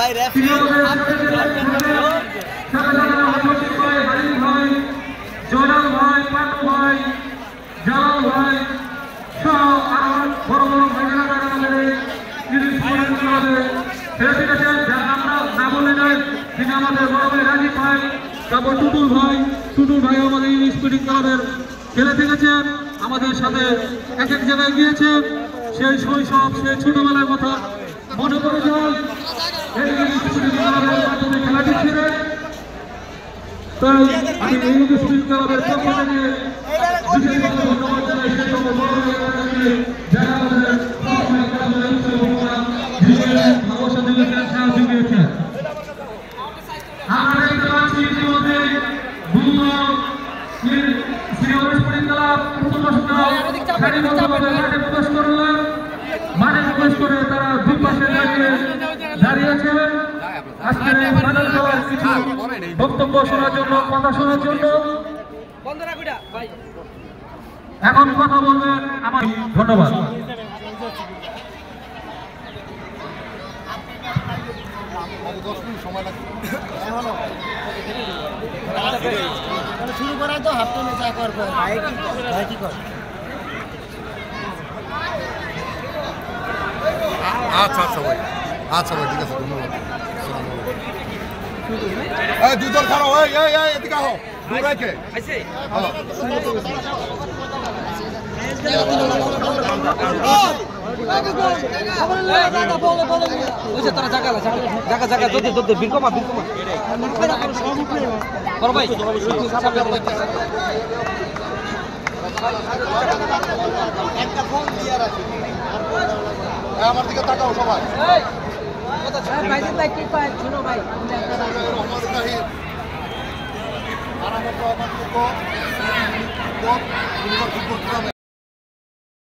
ভাই জয়নাল ভাই, পান্নু ভাই, জালাল ভাই সহ আরো বড় বড় ভাইরা আমাদের আমরা না বলে যাই তিনি আমাদের বড় ভাই রাজীব ভাই, তারপর টুটুল ভাই আমাদের ইংলিশ স্পিডিং ক্লাবের খেলে থেকেছেন, আমাদের সাথে এক এক জায়গায় গিয়েছেন, সেই শৈশব সেই ছোটবেলার কথা মনে করে যান। এই ইংলিশ স্পিডিং ক্লাবের মাধ্যমে খেলাটি ছিলেন, তাই আমি ইংলিশ স্পিডিং ক্লাবের পক্ষ থেকে বিশেষ ধন্যবাদ জানাই সেই সকল বড় ভাইকে যারা আমাদের ভালোবাসা দিয়েছেন, সাহায্য দিয়েছেন। আমরা দেখতে পাচ্ছি ইতিমধ্যে মাঠে প্রবেশ করে তারা দুই পাশে দাঁড়িয়েছেন আজকের বক্তব্য শোনার জন্য, কথা শোনার জন্য। এখন কথা বলবেন আমার ধন্যবাদ। শুরু করাই তো হাফ টাইমে চা করবে ভাই কি কর আচ্ছা ভাই ঠিক আছে, ধন্যবাদ। এই দুই দল খারাপ, এই এদিকে আহো, দূর রাখে তারা জায়গা দোদ্দে বিরকমা বড় ভাই একটা ফোন দিয়ে রাখি। আমার দিকে তাকাও সবাই। ফুটবল